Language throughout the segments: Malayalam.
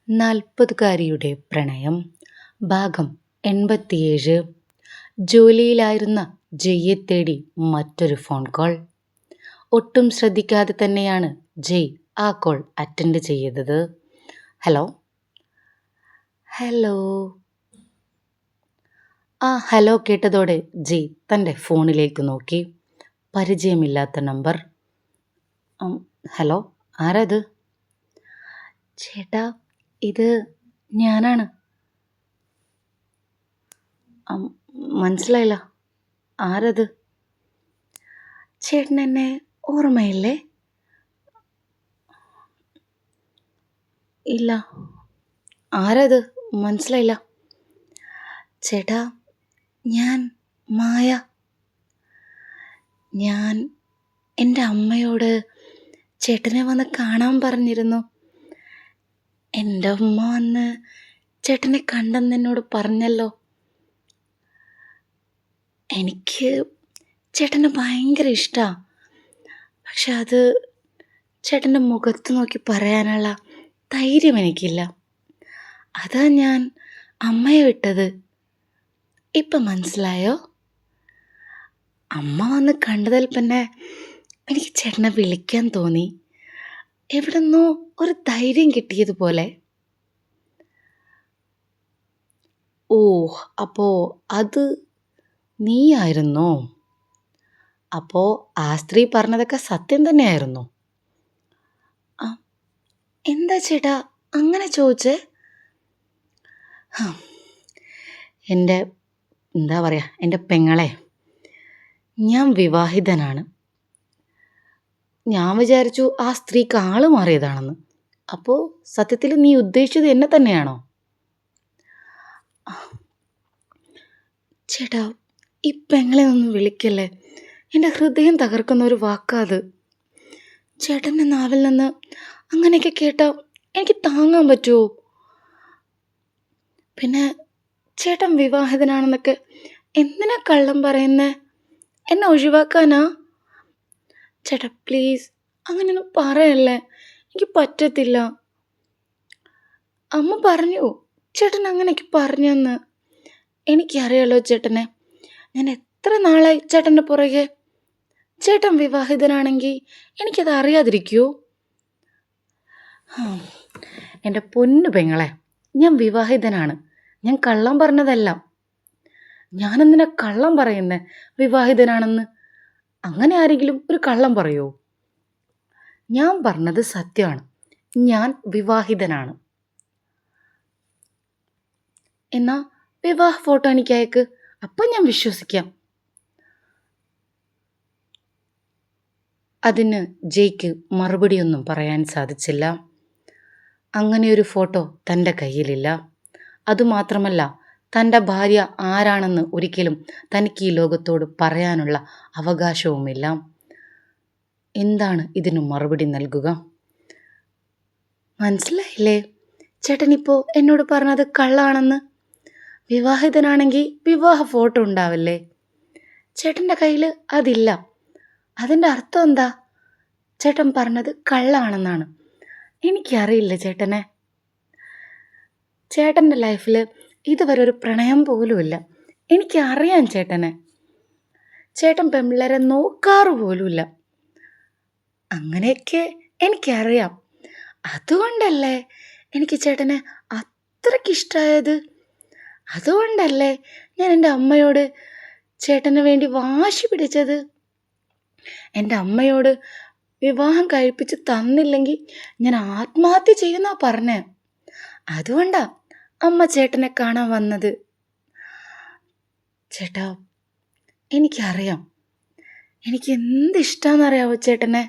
നാൽപ്പതുകാരിയുടെ പ്രണയം ഭാഗം 87. ജോലിയിലായിരുന്ന ജയ്യെ തേടി മറ്റൊരു ഫോൺ കോൾ. ഒട്ടും ശ്രദ്ധിക്കാതെ തന്നെയാണ് ജയ് ആ കോൾ അറ്റൻഡ് ചെയ്തത്. ഹലോ ഹലോ ഹലോ കേട്ടതോടെ ജയ് തൻ്റെ ഫോണിലേക്ക് നോക്കി. പരിചയമില്ലാത്ത നമ്പർ. ഹലോ, ആരാത്? ചേട്ടാ, ഇത് ഞാനാണ്. മനസ്സിലായില്ല, ആരത്? ചേട്ടൻ എന്നെ ഓർമ്മയില്ലേ? ഇല്ല, ആരത്? മനസ്സിലായില്ല. ചേട്ടാ, ഞാൻ മായ. ഞാൻ എൻ്റെ അമ്മയോട് ചേട്ടനെ വന്ന് കാണാൻ പറഞ്ഞിരുന്നു. എൻ്റെ അമ്മ വന്ന് ചേട്ടനെ കണ്ടെന്ന് എന്നോട് പറഞ്ഞല്ലോ. എനിക്ക് ചേട്ടനെ ഭയങ്കര ഇഷ്ടമാണ്. പക്ഷെ അത് ചേട്ടൻ്റെ മുഖത്ത് നോക്കി പറയാനുള്ള ധൈര്യം എനിക്കില്ല. അതാ ഞാൻ അമ്മയെ വിട്ടത്. ഇപ്പം മനസ്സിലായോ? അമ്മ വന്ന് കണ്ടതിൽ പിന്നെ എനിക്ക് ചേട്ടനെ വിളിക്കാൻ തോന്നി. എവിടുന്നോ ഒരു ധൈര്യം കിട്ടിയതുപോലെ. ഓ, അപ്പോൾ അത് നീയായിരുന്നോ? അപ്പോൾ ആ സ്ത്രീ പറഞ്ഞതൊക്കെ സത്യം തന്നെയായിരുന്നു. എന്താ ചേട്ടാ അങ്ങനെ ചോദിച്ചേ? എൻ്റെ എന്താ പറയുക, എൻ്റെ പെങ്ങളെ, ഞാൻ വിവാഹിതനാണ്. ഞാൻ വിചാരിച്ചു ആ സ്ത്രീക്ക് ആള് മാറിയതാണെന്ന്. അപ്പോൾ സത്യത്തിൽ നീ ഉദ്ദേശിച്ചത് എന്നെ തന്നെയാണോ? ചേട്ടാ, ഈ പെങ്ങളെ ഒന്നും വിളിക്കല്ലേ. എൻ്റെ ഹൃദയം തകർക്കുന്ന ഒരു വാക്കാത്. ചേട്ടൻ്റെ നാവിൽ നിന്ന് അങ്ങനെയൊക്കെ കേട്ടാൽ എനിക്ക് താങ്ങാൻ പറ്റുമോ? പിന്നെ ചേട്ടൻ വിവാഹിതനാണെന്നൊക്കെ എന്തിനാ കള്ളം പറയുന്നേ? എന്നെ ഒഴിവാക്കാനാ? ചേട്ടാ പ്ലീസ്, അങ്ങനെയൊന്നും പറയല്ലേ. എനിക്ക് പറ്റത്തില്ല. അമ്മ പറഞ്ഞു ചേട്ടൻ അങ്ങനെയൊക്കെ പറഞ്ഞെന്ന്. എനിക്കറിയാലോ ചേട്ടനെ. ഞാൻ എത്ര നാളായി ചേട്ടൻ്റെ പുറകെ. ചേട്ടൻ വിവാഹിതനാണെങ്കിൽ എനിക്കത് അറിയാതിരിക്കുമോ? എൻ്റെ പൊന്നു പെങ്ങളെ, ഞാൻ വിവാഹിതനാണ്. ഞാൻ കള്ളം പറഞ്ഞതല്ല. ഞാനെന്തിനാ കള്ളം പറയുന്നേ വിവാഹിതനാണെന്ന്? അങ്ങനെ ആരെങ്കിലും ഒരു കള്ളം പറയുമോ? ഞാൻ പറഞ്ഞത് സത്യമാണ്. ഞാൻ വിവാഹിതനാണ്. എന്നാ വിവാഹ ഫോട്ടോ എനിക്ക് അയക്ക്, അപ്പം ഞാൻ വിശ്വസിക്കാം. അതിന് ജയ്ക്ക് മറുപടിയൊന്നും പറയാൻ സാധിച്ചില്ല. അങ്ങനെയൊരു ഫോട്ടോ തൻ്റെ കയ്യിലില്ല. അതുമാത്രമല്ല, തൻ്റെ ഭാര്യ ആരാണെന്ന് ഒരിക്കലും തനിക്ക് ഈ ലോകത്തോട് പറയാനുള്ള അവകാശവുമില്ല. എന്താണ് ഇതിന് മറുപടി നൽകുക? മനസ്സിലായില്ലേ? ചേട്ടനിപ്പോൾ എന്നോട് പറഞ്ഞത് കള്ളാണെന്ന്. വിവാഹിതനാണെങ്കിൽ വിവാഹ ഫോട്ടോ ഉണ്ടാവില്ലേ? ചേട്ടൻ്റെ കയ്യിൽ അതില്ല. അതിൻ്റെ അർത്ഥം എന്താ? ചേട്ടൻ പറഞ്ഞത് കള്ളാണെന്നാണ്. എനിക്കറിയില്ല ചേട്ടനെ. ചേട്ടൻ്റെ ലൈഫിൽ ഇതുവരെ ഒരു പ്രണയം പോലുമില്ല. എനിക്കറിയാം ചേട്ടനെ. ചേട്ടൻ പെമ്പിള്ളേരെ നോക്കാറ് പോലുമില്ല. അങ്ങനെയൊക്കെ എനിക്കറിയാം. അതുകൊണ്ടല്ലേ എനിക്ക് ചേട്ടനെ അത്രയ്ക്കിഷ്ടമായത്. അതുകൊണ്ടല്ലേ ഞാൻ എൻ്റെ അമ്മയോട് ചേട്ടന് വേണ്ടി വാശി പിടിച്ചത്. എൻ്റെ അമ്മയോട് വിവാഹം കഴിപ്പിച്ച് തന്നില്ലെങ്കിൽ ഞാൻ ആത്മഹത്യ ചെയ്യുന്നാ പറഞ്ഞേ. അതുകൊണ്ടാ അമ്മ ചേട്ടനെ കാണാൻ വന്നത്. ചേട്ടാ, എനിക്കറിയാം. എനിക്ക് എന്തിഷ്ടമാണെന്നറിയാവോ ചേട്ടനെ?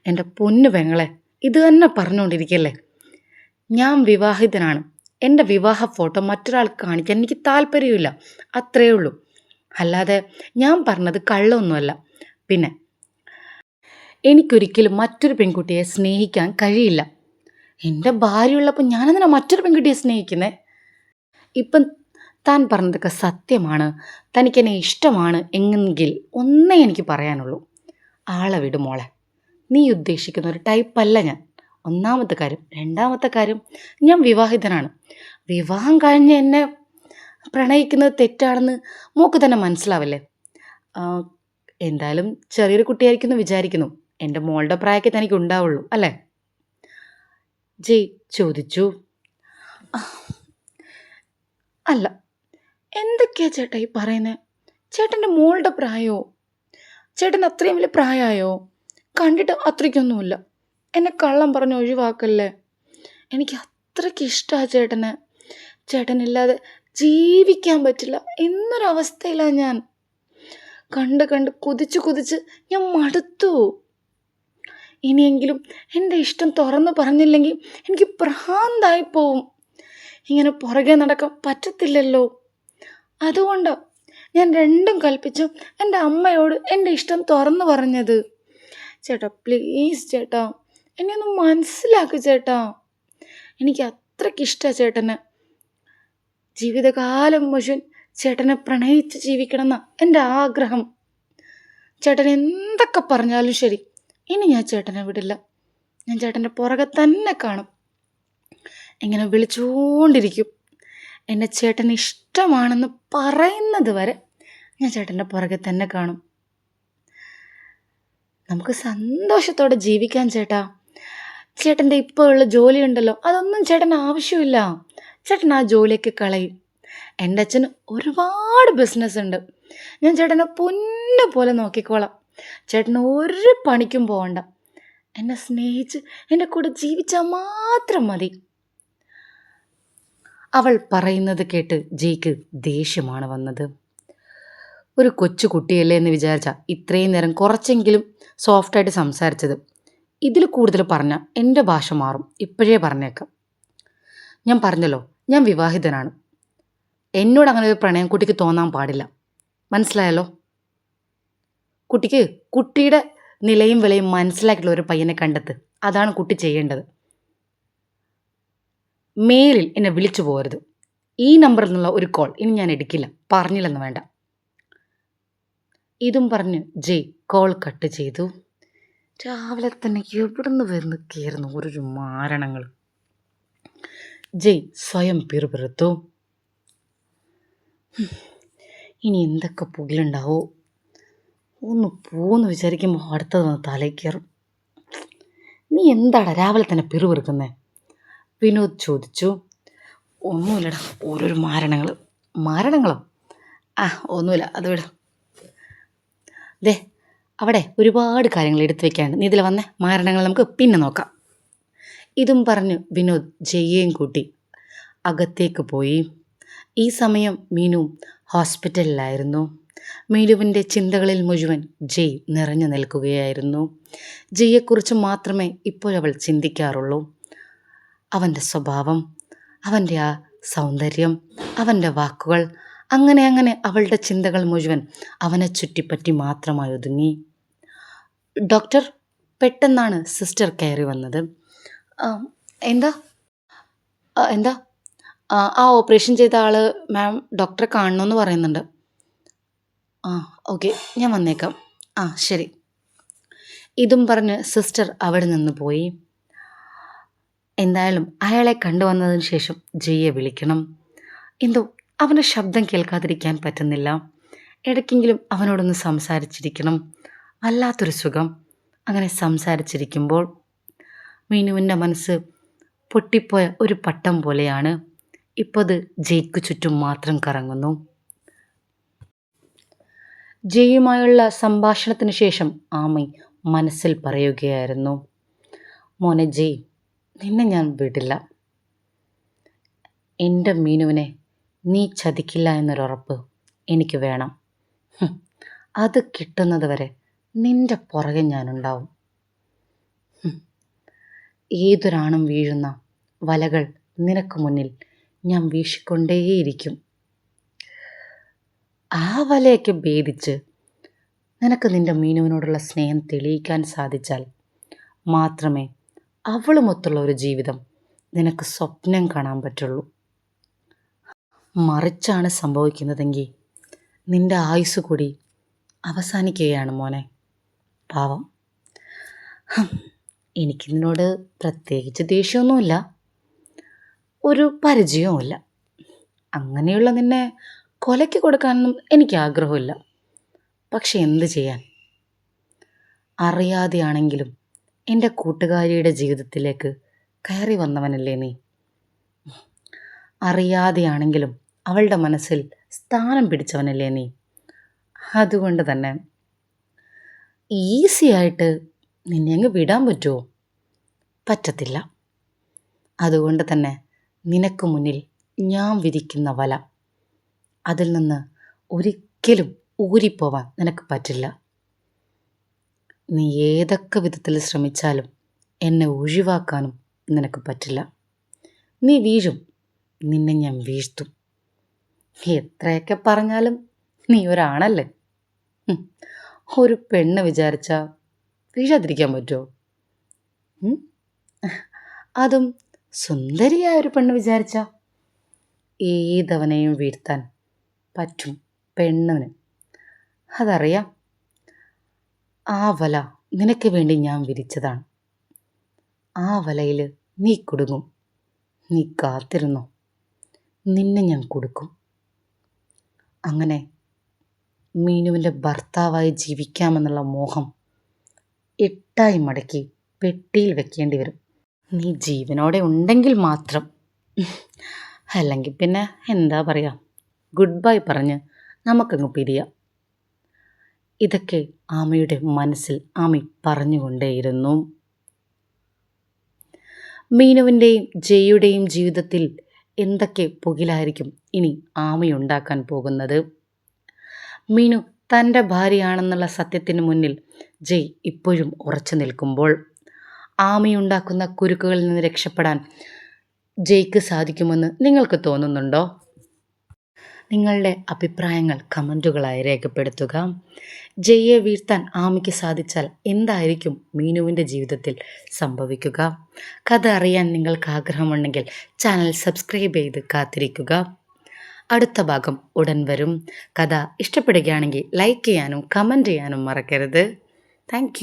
എൻ്റെ പൊന്നു പെങ്ങളെ, ഇത് തന്നെ പറഞ്ഞുകൊണ്ടിരിക്കല്ലേ. ഞാൻ വിവാഹിതനാണ്. എൻ്റെ വിവാഹ ഫോട്ടോ മറ്റൊരാൾക്ക് കാണിക്കാൻ എനിക്ക് താല്പര്യമില്ല. അത്രയേ ഉള്ളൂ. അല്ലാതെ ഞാൻ പറഞ്ഞത് കള്ളമൊന്നുമല്ല. പിന്നെ എനിക്കൊരിക്കലും മറ്റൊരു പെൺകുട്ടിയെ സ്നേഹിക്കാൻ കഴിയില്ല. എൻ്റെ ഭാര്യയുള്ളപ്പോൾ ഞാനെന്തിനാ മറ്റൊരു പെൺകുട്ടിയെ സ്നേഹിക്കുന്നേ? ഇപ്പം താൻ പറഞ്ഞതൊക്കെ സത്യമാണ്, തനിക്കെന്നെ ഇഷ്ടമാണ് എങ്കിൽ ഒന്നേ എനിക്ക് പറയാനുള്ളൂ, ആളെ വിട് മോളെ. നീ ഉദ്ദേശിക്കുന്ന ഒരു ടൈപ്പല്ല ഞാൻ. ഒന്നാമത്തെ കാര്യം. രണ്ടാമത്തെ കാര്യം, ഞാൻ വിവാഹിതനാണ്. വിവാഹം കഴിഞ്ഞ് എന്നെ പ്രണയിക്കുന്നത് തെറ്റാണെന്ന് മോൾക്ക് തന്നെ മനസ്സിലാവില്ലേ? ആ, എന്തായാലും ചെറിയൊരു കുട്ടിയായിരിക്കും എന്ന് വിചാരിക്കുന്നു. എൻ്റെ മോളുടെ പ്രായമൊക്കെ തനിക്ക് ഉണ്ടാവുള്ളൂ അല്ലേ? ജയ് ചോദിച്ചു. അല്ല, എന്തൊക്കെയാ ചേട്ടാ ഈ പറയുന്നത്? ചേട്ടൻ്റെ മോളുടെ പ്രായമോ? ചേട്ടൻ അത്രയും വലിയ പ്രായമായോ? കണ്ടിട്ട് അത്രയ്ക്കൊന്നുമില്ല. എന്നെ കള്ളം പറഞ്ഞ് ഒഴിവാക്കല്ലേ. എനിക്ക് അത്രയ്ക്ക് ഇഷ്ടമാണ് ചേട്ടനെ. ചേട്ടനില്ലാതെ ജീവിക്കാൻ പറ്റില്ല എന്നൊരവസ്ഥയിലാണ് ഞാൻ. കണ്ട് കണ്ട് കൊതിച്ച് കൊതിച്ച് ഞാൻ മടുത്തു. ഇനിയെങ്കിലും എൻ്റെ ഇഷ്ടം തുറന്നു പറഞ്ഞില്ലെങ്കിൽ എനിക്ക് ഭ്രാന്തായി പോവും. ഇങ്ങനെ പുറകെ നടക്കാൻ പറ്റത്തില്ലല്ലോ. അതുകൊണ്ടാണ് ഞാൻ രണ്ടും കൽപ്പിച്ചു എൻ്റെ അമ്മയോട് എൻ്റെ ഇഷ്ടം തുറന്നു പറഞ്ഞത്. ചേട്ടാ പ്ലീസ് ചേട്ടാ, എന്നെ ഒന്ന് മനസ്സിലാക്ക് ചേട്ടാ. എനിക്ക് അത്രയ്ക്ക് ഇഷ്ടമാണ് ചേട്ടനെ. ജീവിതകാലം മുഴുവൻ ചേട്ടനെ പ്രണയിച്ച് ജീവിക്കണം എന്നാ എൻ്റെ ആഗ്രഹം. ചേട്ടൻ എന്തൊക്കെ പറഞ്ഞാലും ശരി, ഇനി ഞാൻ ചേട്ടനെ വിടില്ല. ഞാൻ ചേട്ടൻ്റെ പുറകെ തന്നെ കാണും. ഇങ്ങനെ വിളിച്ചുകൊണ്ടിരിക്കും. എന്നെ ചേട്ടന് ഇഷ്ടമാണെന്ന് പറയുന്നത് വരെ ഞാൻ ചേട്ടൻ്റെ പുറകെ തന്നെ കാണും. നമുക്ക് സന്തോഷത്തോടെ ജീവിക്കാൻ ചേട്ടാ. ചേട്ടൻ്റെ ഇപ്പോൾ ഉള്ള ജോലി ഉണ്ടല്ലോ, അതൊന്നും ചേട്ടന് ആവശ്യമില്ല. ചേട്ടൻ ആ ജോലിയൊക്കെ കളയും. എൻ്റെ അച്ഛന് ഒരുപാട് ബിസിനസ് ഉണ്ട്. ഞാൻ ചേട്ടനെ പൊന്നു പോലെ നോക്കിക്കോളാം. ചേട്ടന് ഒരു പണിക്കും പോകണ്ട. എന്നെ സ്നേഹിച്ച് എൻ്റെ കൂടെ ജീവിച്ചാൽ മാത്രം മതി. അവൾ പറയുന്നത് കേട്ട് ജയ്ക്ക് ദേഷ്യമാണ് വന്നത്. ഒരു കൊച്ചു കുട്ടിയല്ലേ എന്ന് വിചാരിച്ചാൽ ഇത്രയും നേരം കുറച്ചെങ്കിലും സോഫ്റ്റായിട്ട് സംസാരിച്ചത്. ഇതിൽ കൂടുതൽ പറഞ്ഞാൽ എൻ്റെ ഭാഷ മാറും. ഇപ്പോഴേ പറഞ്ഞേക്കാം. ഞാൻ പറഞ്ഞല്ലോ, ഞാൻ വിവാഹിതനാണ്. എന്നോട് അങ്ങനെ ഒരു പ്രണയം കുട്ടിക്ക് തോന്നാൻ പാടില്ല. മനസ്സിലായല്ലോ? കുട്ടിക്ക് കുട്ടിയുടെ നിലയും വിലയും മനസ്സിലാക്കിയിട്ടുള്ള ഒരു പയ്യനെ കണ്ടെത്ത്. അതാണ് കുട്ടി ചെയ്യേണ്ടത്. മേലിൽ എന്നെ വിളിച്ചു പോകരുത്. ഈ നമ്പറിൽ നിന്നുള്ള ഒരു കോൾ ഇനി ഞാൻ എടുക്കില്ല. പറഞ്ഞില്ലെന്ന് വേണ്ട. ഇതും പറഞ്ഞ് ജയ് കോൾ കട്ട് ചെയ്തു. രാവിലെ തന്നെ എവിടുന്ന് വരുന്ന കയറുന്നു ഓരോ മാരണങ്ങൾ. ജയ് സ്വയം പിറുപിറുത്തു. ഇനി എന്തൊക്കെ പുകിലുണ്ടാവോ? ഒന്ന് പോന്ന് വിചാരിക്കുമ്പോൾ അടുത്തത് വന്ന് തലയിൽ കയറും. നീ എന്താടാ രാവിലെ തന്നെ പിറുപിറുക്കുന്നേ? വിനോദ് ചോദിച്ചു. ഒന്നുമില്ലടാ, ഓരോരോ മാരണങ്ങളോ? ഒന്നുമില്ല, അത് വിട. ദേ, അവിടെ ഒരുപാട് കാര്യങ്ങൾ എടുത്തു വെക്കാണ്ട്. നീ ഇതിൽ വന്നേ, മാരണങ്ങൾ നമുക്ക് പിന്നെ നോക്കാം. ഇതും പറഞ്ഞ് വിനോദ് ജയ്യേയും കൂട്ടി അകത്തേക്ക് പോയി. ഈ സമയം മീനു ഹോസ്പിറ്റലിലായിരുന്നു. മീനുവിൻ്റെ ചിന്തകളിൽ മുഴുവൻ ജയ് നിറഞ്ഞു നിൽക്കുകയായിരുന്നു. ജയ്യെക്കുറിച്ച് മാത്രമേ ഇപ്പോഴവൾ ചിന്തിക്കാറുള്ളൂ. അവൻ്റെ സ്വഭാവം, അവൻ്റെ ആ സൗന്ദര്യം, അവൻ്റെ വാക്കുകൾ, അങ്ങനെ അങ്ങനെ അവളുടെ ചിന്തകൾ മുഴുവൻ അവനെ ചുറ്റിപ്പറ്റി മാത്രമായി ഒതുങ്ങി. ഡോക്ടർ, പെട്ടെന്നാണ് സിസ്റ്റർ കയറി വന്നത്. എന്താ എന്താ ആ ഓപ്പറേഷൻ ചെയ്ത ആൾ മാം ഡോക്ടറെ കാണണമെന്ന് പറയുന്നുണ്ട്. ഓക്കെ, ഞാൻ വന്നേക്കാം. ശരി. ഇതും പറഞ്ഞ് സിസ്റ്റർ അവിടെ നിന്ന് പോയി. എന്തായാലും അയാളെ കണ്ടുവന്നതിന് ശേഷം ജയ്യെ വിളിക്കണം. എന്തോ അവൻ്റെ ശബ്ദം കേൾക്കാതിരിക്കാൻ പറ്റുന്നില്ല. ഇടയ്ക്കെങ്കിലും അവനോടൊന്ന് സംസാരിച്ചിരിക്കണം. വല്ലാത്തൊരു സുഖം. അങ്ങനെ സംസാരിച്ചിരിക്കുമ്പോൾ മീനുവിൻ്റെ മനസ്സ് പൊട്ടിപ്പോയ ഒരു പട്ടം പോലെയാണ്. ഇപ്പോൾ അത് ജയ്ക്ക് ചുറ്റും മാത്രം കറങ്ങുന്നു. ജയ്യുമായുള്ള സംഭാഷണത്തിന് ശേഷം ആമി മനസ്സിൽ പറയുകയായിരുന്നു, മോനെ ജയ്, നിന്നെ ഞാൻ വിടില്ല. എൻ്റെ മീനുവിനെ നീ ചതിക്കില്ല എന്നൊരുറപ്പ് എനിക്ക് വേണം. അത് കിട്ടുന്നത് വരെ നിൻ്റെ പുറകെ ഞാനുണ്ടാവും. ഏതൊരാണും വീഴുന്ന വലകൾ നിനക്ക് മുന്നിൽ ഞാൻ വീശിക്കൊണ്ടേയിരിക്കും. ആ വലയൊക്കെ ഭേദിച്ച് നിനക്ക് നിൻ്റെ മീനുവിനോടുള്ള സ്നേഹം തെളിയിക്കാൻ സാധിച്ചാൽ മാത്രമേ അവളുമൊത്തുള്ള ഒരു ജീവിതം നിനക്ക് സ്വപ്നം കാണാൻ പറ്റുള്ളൂ. മറിച്ചാണ് സംഭവിക്കുന്നതെങ്കിൽ നിൻ്റെ ആയുസ് കൂടി അവസാനിക്കുകയാണ് മോനെ. പാവം. എനിക്ക് നിന്നോട് പ്രത്യേകിച്ച് ദേഷ്യമൊന്നുമില്ല, ഒരു പരിചയവുമില്ല. അങ്ങനെയുള്ള നിന്നെ കൊലയ്ക്ക് കൊടുക്കാനൊന്നും എനിക്ക് ആഗ്രഹമില്ല. പക്ഷെ എന്ത് ചെയ്യാൻ, അറിയാതെയാണെങ്കിലും എൻ്റെ കൂട്ടുകാരിയുടെ ജീവിതത്തിലേക്ക് കയറി വന്നവനല്ലേ നീ. അറിയാതെയാണെങ്കിലും അവളുടെ മനസ്സിൽ സ്ഥാനം പിടിച്ചവനല്ലേ നീ. അതുകൊണ്ട് തന്നെ ഈസിയായിട്ട് നിന്നെ അങ്ങ് വിടാൻ പറ്റുമോ? പറ്റത്തില്ല. അതുകൊണ്ട് തന്നെ നിനക്ക് മുന്നിൽ ഞാൻ വിരിക്കുന്ന വല, അതിൽ നിന്ന് ഒരിക്കലും ഊരിപ്പോവാൻ നിനക്ക് പറ്റില്ല. നീ ഏതൊക്കെ വിധത്തിൽ ശ്രമിച്ചാലും എന്നെ ഒഴിവാക്കാനും നിനക്ക് പറ്റില്ല. നീ വീഴും, നിന്നെ ഞാൻ വീഴ്ത്തും. എത്രയൊക്കെ പറഞ്ഞാലും നീ ഒരാണല്ലേ. ഉം. ഒരു പെണ്ണ് വിചാരിച്ചാൽ വീഴാതിരിക്കാൻ പറ്റുമോ? ഉം? അതും സുന്ദരിയായ ഒരു പെണ്ണ് വിചാരിച്ചാൽ ഏതവനെയും വീഴ്ത്താൻ പറ്റും പെണ്ണിന്. അതറിയാം. ആ വല നിനക്ക് വേണ്ടി ഞാൻ വിരിച്ചതാണ്. ആ വലയിൽ നീ കുടുങ്ങും. നീ കാത്തിരുന്നോ, നിന്നെ ഞാൻ കൊടുക്കും. അങ്ങനെ മീനുവിൻ്റെ ഭർത്താവായി ജീവിക്കാമെന്നുള്ള മോഹം എട്ടായി മടക്കി പെട്ടിയിൽ വെക്കേണ്ടി വരും. നീ ജീവനോടെ ഉണ്ടെങ്കിൽ മാത്രം. അല്ലെങ്കിൽ പിന്നെ എന്താ പറയുക, ഗുഡ് ബൈ പറഞ്ഞ് നമുക്കങ്ങ് പിരിയാം. ഇതൊക്കെ ആമയുടെ മനസ്സിൽ ആമി പറഞ്ഞുകൊണ്ടേയിരുന്നു. മീനുവിൻ്റെയും ജയുടെയും ജീവിതത്തിൽ എന്തൊക്കെ പുകിലായിരിക്കും ഇനി ആമയുണ്ടാക്കാൻ പോകുന്നത്. മീനു തൻ്റെ ഭാര്യയാണെന്നുള്ള സത്യത്തിന് മുന്നിൽ ജയ് ഇപ്പോഴും ഉറച്ചു നിൽക്കുമ്പോൾ ആമയുണ്ടാക്കുന്ന കുരുക്കുകളിൽ നിന്ന് രക്ഷപ്പെടാൻ ജയ്ക്ക് സാധിക്കുമെന്ന് നിങ്ങൾക്ക് തോന്നുന്നുണ്ടോ? നിങ്ങളുടെ അഭിപ്രായങ്ങൾ കമൻറ്റുകളായി രേഖപ്പെടുത്തുക. ജയ്യെ വീഴ്ത്താൻ ആമയ്ക്ക് സാധിച്ചാൽ എന്തായിരിക്കും മീനുവിൻ്റെ ജീവിതത്തിൽ സംഭവിക്കുക? കഥ അറിയാൻ നിങ്ങൾക്ക് ആഗ്രഹമുണ്ടെങ്കിൽ ചാനൽ സബ്സ്ക്രൈബ് ചെയ്ത് കാത്തിരിക്കുക. അടുത്ത ഭാഗം ഉടൻ വരും. കഥ ഇഷ്ടപ്പെടുകയാണെങ്കിൽ ലൈക്ക് ചെയ്യാനും കമൻറ്റ് ചെയ്യാനും മറക്കരുത്. താങ്ക്